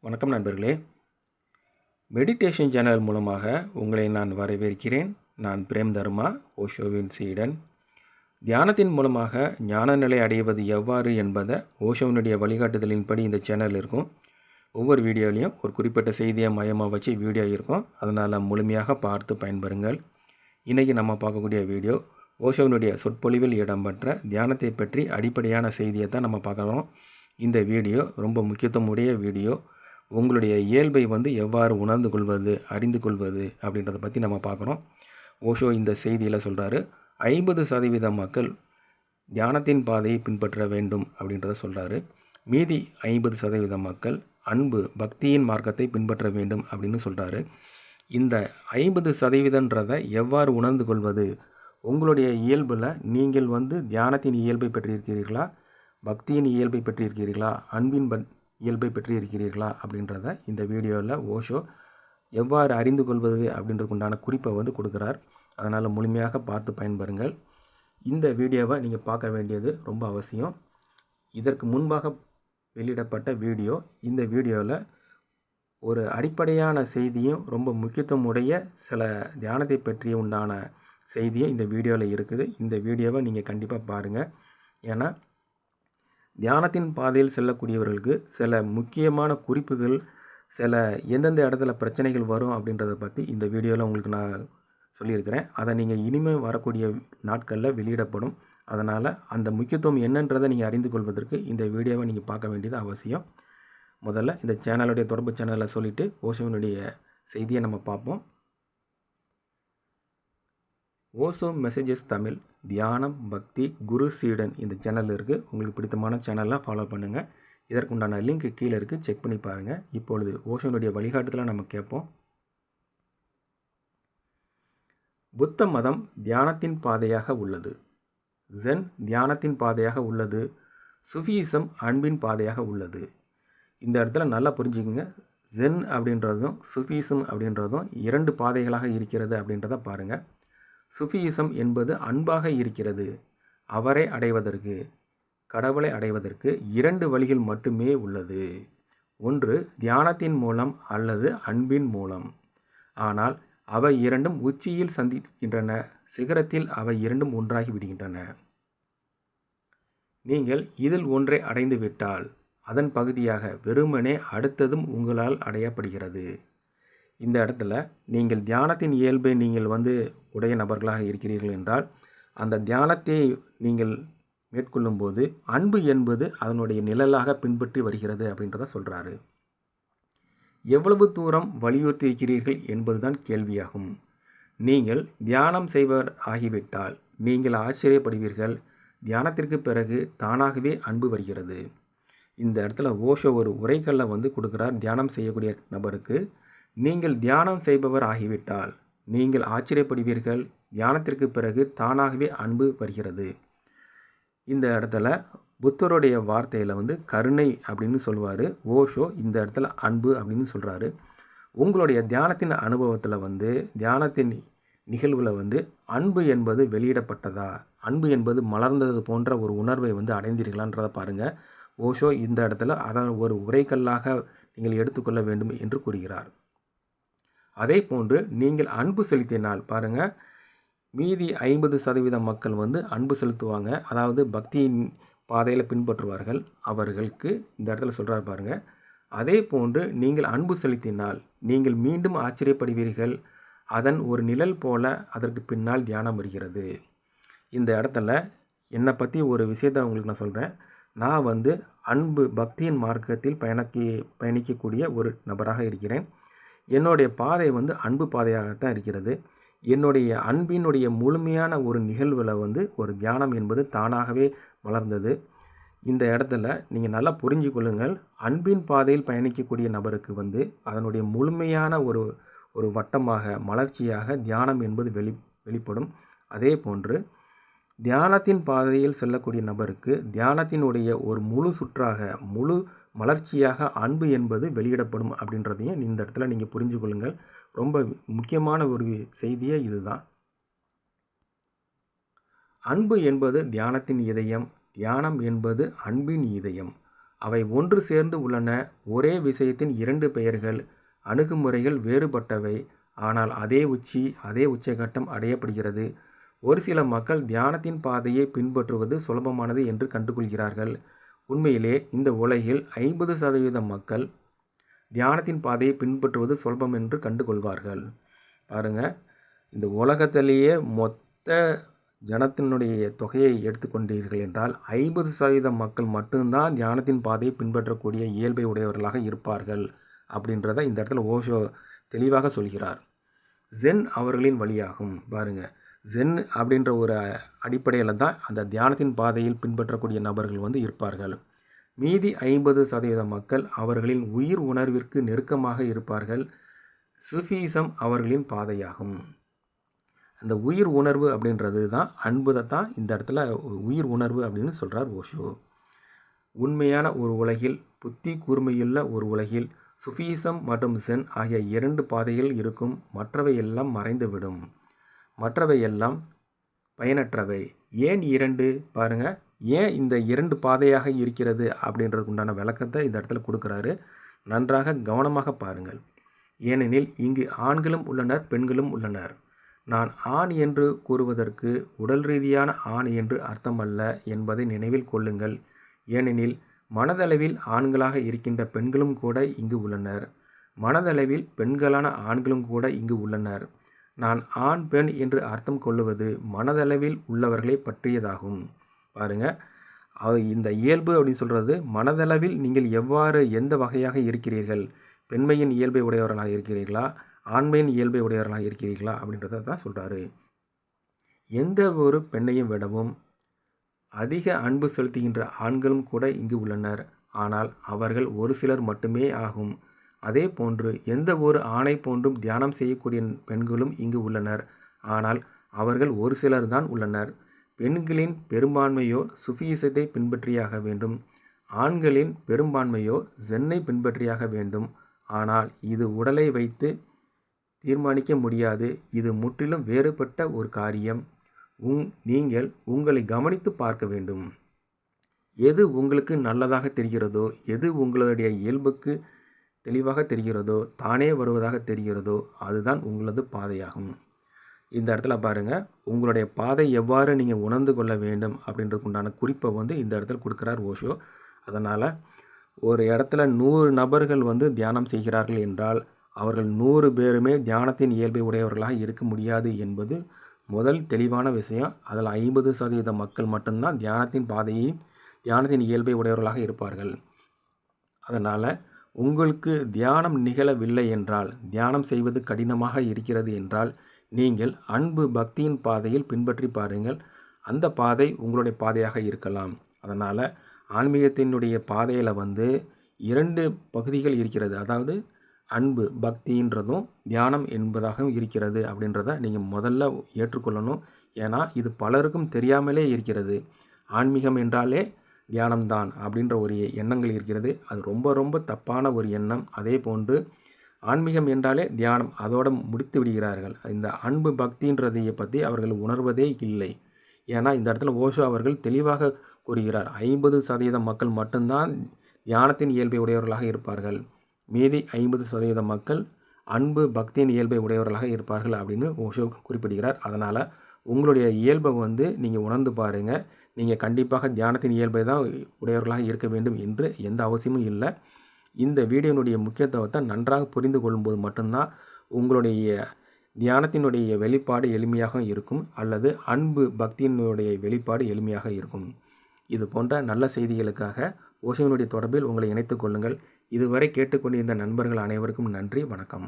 வணக்கம் நண்பர்களே. Meditation channel மூலமாக உங்களை நான் வரவேற்கிறேன். நான் பிரேம் தர்மா, ஓஷோவின் சீடன். தியானத்தின் மூலமாக ஞான நிலை அடைவது எவ்வாறு என்பதை ஓஷோவினுடைய வழிகாட்டுதலின்படி இந்த சேனல் இருக்கும். ஒவ்வொரு வீடியோலையும் ஒரு குறிப்பிட்ட செய்தியை மையமாக வச்சு வீடியோ இருக்கும். அதனால் முழுமையாக பார்த்து பயன்பெறுங்கள். இன்றைக்கி நம்ம பார்க்கக்கூடிய வீடியோ ஓஷோவினுடைய சொற்பொழிவில் இடம்பெற்ற தியானத்தை பற்றி அடிப்படையான செய்தியை தான் நம்ம பார்க்குறோம். இந்த வீடியோ ரொம்ப முக்கியத்துவம் உடைய வீடியோ. உங்களுடைய இயல்பை எவ்வாறு உணர்ந்து கொள்வது, அறிந்து கொள்வது அப்படின்றத பற்றி நம்ம பார்க்குறோம். ஓஷோ இந்த செய்தியில் சொல்கிறாரு, 50% மக்கள் தியானத்தின் பாதையை பின்பற்ற வேண்டும் அப்படின்றத சொல்கிறாரு. மீதி 50% மக்கள் அன்பு, பக்தியின் மார்க்கத்தை பின்பற்ற வேண்டும் அப்படின்னு சொல்கிறாரு. இந்த 50%ன்றதை எவ்வாறு உணர்ந்து கொள்வது? உங்களுடைய இயல்பில் நீங்கள் தியானத்தின் இயல்பை பெற்றிருக்கிறீர்களா, பக்தியின் இயல்பை பெற்றிருக்கிறீர்களா, அன்பின் இயல்பை பெற்று இருக்கிறீர்களா அப்படின்றத இந்த வீடியோவில் ஓஷோ எவ்வாறு அறிந்து கொள்வது அப்படின்றதுக்கு உண்டான குறிப்பை கொடுக்குறார். அதனால் முழுமையாக பார்த்து பயன்பெறுங்கள். இந்த வீடியோவை நீங்கள் பார்க்க வேண்டியது ரொம்ப அவசியம். இதற்கு முன்பாக வெளியிடப்பட்ட வீடியோ, இந்த வீடியோவில் ஒரு அடிப்படையான செய்தியும் ரொம்ப முக்கியத்துவம் உடைய சில தியானத்தை பற்றி உண்டான செய்தியும் இந்த வீடியோவில் இருக்குது. இந்த வீடியோவை நீங்கள் கண்டிப்பாக பாருங்கள். ஏன்னா தியானத்தின் பாதையில் செல்லக்கூடியவர்களுக்கு சில முக்கியமான குறிப்புகள், சில எந்தெந்த இடத்துல பிரச்சனைகள் வரும் அப்படின்றத பற்றி இந்த வீடியோவில் உங்களுக்கு நான் சொல்லியிருக்கிறேன். அதை நீங்கள் இனிமேல் வரக்கூடிய நாட்களில் வெளியிடப்படும். அதனால் அந்த முக்கியத்துவம் என்னன்றதை நீங்கள் அறிந்து கொள்வதற்கு இந்த வீடியோவை நீங்கள் பார்க்க வேண்டியது அவசியம். முதல்ல இந்த சேனலுடைய தொடர்பு சேனலை சொல்லிவிட்டு ஓஷோவினுடைய செய்தியை நம்ம பார்ப்போம். ஓஷோ மெசேஜஸ் தமிழ், தியானம், பக்தி, குரு சீடன் இந்த சேனல் இருக்குது. உங்களுக்கு பிடித்தமான சேனல்லாம் ஃபாலோ பண்ணுங்கள். இதற்குண்டான லிங்க் கீழே இருக்குது, செக் பண்ணி பாருங்கள். இப்பொழுது ஓஷோனுடைய வழிகாட்டுதலை நம்ம கேட்போம். புத்த மதம் தியானத்தின் பாதையாக உள்ளது. ஜென் தியானத்தின் பாதையாக உள்ளது. சுஃபியிசம் அன்பின் பாதையாக உள்ளது. இந்த இடத்துல நல்லா புரிஞ்சுக்கங்க. ஜென் அப்படின்றதும் சுஃபியிசம் அப்படின்றதும் 2 பாதைகளாக இருக்கிறது அப்படின்றத பாருங்கள். சுஃபியிசம் என்பது அன்பாக இருக்கிறது. அவரை அடைவதற்கு, கடவுளை அடைவதற்கு 2 வழிகள் மட்டுமே உள்ளது. ஒன்று தியானத்தின் மூலம் அல்லது அன்பின் மூலம். ஆனால் அவை இரண்டும் உச்சியில் சந்திக்கின்றன. சிகரத்தில் அவை இரண்டும் ஒன்றாகி விடுகின்றன. நீங்கள் இதில் ஒன்றை அடைந்து விட்டால் அதன் பகுதியாக வெறுமனே அடுத்ததும் உங்களால் அடையப்படுகிறது. இந்த இடத்துல நீங்கள் தியானத்தின் இயல்பை நீங்கள் உடைய நபர்களாக இருக்கிறீர்கள் என்றால், அந்த தியானத்தை நீங்கள் மேற்கொள்ளும்போது அன்பு என்பது அதனுடைய நிழலாக பின்பற்றி வருகிறது அப்படின்றத சொல்கிறாரு. எவ்வளவு தூரம் வலியுறுத்தி இருக்கிறீர்கள் என்பதுதான் கேள்வியாகும். நீங்கள் தியானம் செய்வர் ஆகிவிட்டால் நீங்கள் ஆச்சரியப்படுவீர்கள். தியானத்திற்கு பிறகு தானாகவே அன்பு வருகிறது. இந்த இடத்துல ஓஷோ ஒரு உரைக்கல்லை கொடுக்குறார் தியானம் செய்யக்கூடிய நபருக்கு. நீங்கள் தியானம் செய்பவர் ஆகிவிட்டால் நீங்கள் ஆச்சரியப்படுவீர்கள். தியானத்திற்கு பிறகு தானாகவே அன்பு வருகிறது. இந்த இடத்துல புத்தருடைய வார்த்தையில் கருணை அப்படின்னு சொல்லுவார். ஓஷோ இந்த இடத்துல அன்பு அப்படின்னு சொல்கிறாரு. உங்களுடைய தியானத்தின் அனுபவத்தில் தியானத்தின் நிகழ்வில் அன்பு என்பது வெளியிடப்பட்டதா, அன்பு என்பது மலர்ந்தது போன்ற ஒரு உணர்வை அடைந்தீர்களான்றதை பாருங்கள். ஓஷோ இந்த இடத்துல அதை ஒரு உரைக்கல்லாக நீங்கள் எடுத்துக்கொள்ள வேண்டும் என்று கூறுகிறார். அதே போன்று நீங்கள் அன்பு செலுத்தினால் பாருங்கள், மீதி 50% மக்கள் அன்பு செலுத்துவாங்க. அதாவது பக்தியின் பாதையில் பின்பற்றுவார்கள். அவர்களுக்கு இந்த இடத்துல சொல்கிறார் பாருங்கள். அதே போன்று நீங்கள் அன்பு செலுத்தினால் நீங்கள் மீண்டும் ஆச்சரியப்படுவீர்கள். அதன் ஒரு நிழல் போல அதற்கு பின்னால் தியானம் வருகிறது. இந்த இடத்துல என்னை பற்றி ஒரு விஷயத்தை உங்களுக்கு நான் சொல்கிறேன். நான் அன்பு, பக்தியின் மார்க்கத்தில் பயணிக்கக்கூடிய ஒரு நபராக இருக்கிறேன். என்னுடைய பாதை அன்பு பாதையாகத்தான் இருக்கிறது. என்னுடைய அன்பினுடைய முழுமையான ஒரு நிகழ்வில் ஒரு தியானம் என்பது தானாகவே வளர்ந்தது. இந்த இடத்துல நீங்கள் நல்லா புரிஞ்சு கொள்ளுங்கள். அன்பின் பாதையில் பயணிக்கக்கூடிய நபருக்கு அதனுடைய முழுமையான ஒரு வட்டமாக, மலர்ச்சியாக தியானம் என்பது வெளிப்படும். அதே போன்று தியானத்தின் பாதையில் செல்லக்கூடிய நபருக்கு தியானத்தினுடைய ஒரு முழு சுற்றாக, முழு மலர்ச்சியாக அன்பு என்பது வெளியிடப்படும் அப்படின்றதையும் இந்த இடத்துல நீங்கள் புரிஞ்சு கொள்ளுங்கள். ரொம்ப முக்கியமான ஒரு செய்தியே இதுதான். அன்பு என்பது தியானத்தின் இதயம், தியானம் என்பது அன்பின் இதயம். அவை ஒன்று சேர்ந்து உள்ளன. ஒரே விஷயத்தின் இரண்டு பெயர்கள். அணுகுமுறைகள் வேறுபட்டவை. ஆனால் அதே உச்சகட்டம் அடையப்படுகிறது. ஒரு சில மக்கள் தியானத்தின் பாதையை பின்பற்றுவது சுலபமானது என்று கண்டுகொள்கிறார்கள். உண்மையிலே இந்த உலகில் 50% மக்கள் தியானத்தின் பாதையை பின்பற்றுவது சுலபம் என்று கண்டுகொள்வார்கள். பாருங்கள், இந்த உலகத்திலேயே மொத்த ஜனத்தினுடைய தொகையை எடுத்துக்கொண்டீர்கள் என்றால் 50% மக்கள் மட்டும்தான் தியானத்தின் பாதையை பின்பற்றக்கூடிய இயல்பை உடையவர்களாக இருப்பார்கள் அப்படின்றத இந்த இடத்துல ஓஷோ தெளிவாக சொல்கிறார். ஜென் அவர்களின் வழியாகும். பாருங்கள், ஜென் அப்படின்ற ஒரு அடிப்படையில் தான் அந்த தியானத்தின் பாதையில் பின்பற்றக்கூடிய நபர்கள் இருப்பார்கள். மீதி 50% மக்கள் அவர்களின் உயிர் உணர்விற்கு நெருக்கமாக இருப்பார்கள். சூஃபிசம் அவர்களின் பாதையாகும். அந்த உயிர் உணர்வு அப்படின்றது தான் அன்புதை தான் இந்த இடத்துல உயிர் உணர்வு அப்படின்னு சொல்கிறார் ஓஷோ. உண்மையான ஒரு உலகில், புத்தி கூர்மையுள்ள ஒரு உலகில் சூஃபிசம் மற்றும் ஜென் ஆகிய 2 பாதைகள் இருக்கும். மற்றவை எல்லாம் மறைந்துவிடும். மற்றவை எல்லாம் பயனற்றவை. ஏன் 2? பாருங்கள், ஏன் இந்த 2 பாதையாக இருக்கிறது அப்படின்றதுக்கு உண்டான விளக்கத்தை இந்த இடத்துல கொடுக்குறாரு. நன்றாக கவனமாக பாருங்கள். ஏனெனில் இங்கு ஆண்களும் உள்ளனர், பெண்களும் உள்ளனர். நான் ஆண் என்று கூறுவதற்கு உடல் ரீதியான ஆண் என்று அர்த்தமல்ல என்பதை நினைவில் கொள்ளுங்கள். ஏனெனில் மனதளவில் ஆண்களாக இருக்கின்ற பெண்களும் கூட இங்கு உள்ளனர். மனதளவில் பெண்களான ஆண்களும் கூட இங்கு உள்ளனர். நான் ஆண் பெண் என்று அர்த்தம் கொள்ளுவது மனதளவில் உள்ளவர்களை பற்றியதாகும். பாருங்கள், இந்த இயல்பு அப்படின்னு சொல்கிறது மனதளவில் நீங்கள் எந்த வகையாக இருக்கிறீர்கள், பெண்மையின் இயல்பை உடையவர்களாக இருக்கிறீர்களா, ஆண்மையின் இயல்பை உடையவர்களாக இருக்கிறீர்களா அப்படின்றத தான் சொல்கிறாரு. எந்த ஒரு பெண்ணையும் விடவும் அதிக அன்பு செலுத்துகின்ற ஆண்களும் கூட இங்கு உள்ளனர். ஆனால் அவர்கள் ஒரு சிலர் மட்டுமே ஆகும். அதே போன்று எந்த ஒரு ஆணை போன்றும் தியானம் செய்யக்கூடிய பெண்களும் இங்கு உள்ளனர். ஆனால் அவர்கள் ஒரு சிலர் தான் உள்ளனர். பெண்களின் பெரும்பான்மையோ சூஃபிசத்தை பின்பற்றியாக வேண்டும். ஆண்களின் பெரும்பான்மையோ ஜென்னை பின்பற்றியாக வேண்டும். ஆனால் இது உடலை வைத்து தீர்மானிக்க முடியாது. இது முற்றிலும் வேறுபட்ட ஒரு காரியம். நீங்கள் உங்களை கவனித்து பார்க்க வேண்டும். எது உங்களுக்கு நல்லதாக தெரிகிறதோ, எது உங்களுடைய இயல்புக்கு தெளிவாக தெரிகிறதோ, தானே வருவதாக தெரிகிறதோ அதுதான் உங்களது பாதையாகும். இந்த இடத்துல பாருங்கள், உங்களுடைய பாதை எவ்வாறு நீங்கள் உணர்ந்து கொள்ள வேண்டும் அப்படின்றதுக்கு உண்டான குறிப்பை இந்த இடத்துல கொடுக்குறார் ஓஷோ. அதனால் ஒரு இடத்துல 100 நபர்கள் தியானம் செய்கிறார்கள் என்றால் அவர்கள் 100 பேருமே தியானத்தின் இயல்பை உடையவர்களாக இருக்க முடியாது என்பது முதல் தெளிவான விஷயம். அதில் 50% மக்கள் மட்டும்தான் தியானத்தின் இயல்பை உடையவர்களாக இருப்பார்கள். அதனால் உங்களுக்கு தியானம் நிகழவில்லை என்றால், தியானம் செய்வது கடினமாக இருக்கிறது என்றால் நீங்கள் அன்பு பக்தியின் பாதையில் பின்பற்றி பாருங்கள். அந்த பாதை உங்களுடைய பாதையாக இருக்கலாம். அதனால் ஆன்மீகத்தினுடைய பாதையில் 2 பகுதிகள் இருக்கிறது. அதாவது அன்பு பக்தின்றதும் தியானம் என்பதாகவும் இருக்கிறது அப்படின்றத நீங்கள் முதல்ல ஏற்றுக்கொள்ளணும். ஏன்னா இது பலருக்கும் தெரியாமலே இருக்கிறது. ஆன்மீகம் என்றாலே தியானம்தான் அப்படின்ற ஒரு எண்ணங்கள் இருக்கிறது. அது ரொம்ப ரொம்ப தப்பான ஒரு எண்ணம். அதே போன்று ஆன்மீகம் என்றாலே தியானம் அதோடு முடித்து விடுகிறார்கள். இந்த அன்பு பக்தின்றதையை பற்றி அவர்கள் உணர்வதே இல்லை. ஏன்னா இந்த இடத்துல ஓஷோ அவர்கள் தெளிவாக கூறுகிறார், 50% மக்கள் மட்டும்தான் தியானத்தின் இயல்பை உடையவர்களாக இருப்பார்கள். மீதி 50% மக்கள் அன்பு பக்தியின் இயல்பை உடையவர்களாக இருப்பார்கள் அப்படின்னு ஓஷோ குறிப்பிடுகிறார். அதனால் உங்களுடைய இயல்பை நீங்கள் உணர்ந்து பாருங்கள். நீங்கள் கண்டிப்பாக தியானத்தின் இயல்பை தான் உடையவர்களாக இருக்க வேண்டும் என்று எந்த அவசியமும் இல்லை. இந்த வீடியோனுடைய முக்கியத்துவத்தை நன்றாக புரிந்து கொள்ளும்போது மட்டும்தான் உங்களுடைய தியானத்தினுடைய வெளிப்பாடு எளிமையாக இருக்கும், அல்லது அன்பு பக்தியினுடைய வெளிப்பாடு எளிமையாக இருக்கும். இது போன்ற நல்ல செய்திகளுக்காக ஓஷோவினுடைய தொடர்பில் உங்களை இணைத்துக் கொள்ளுங்கள். இதுவரை கேட்டுக்கொண்டிருந்த நண்பர்கள் அனைவருக்கும் நன்றி, வணக்கம்.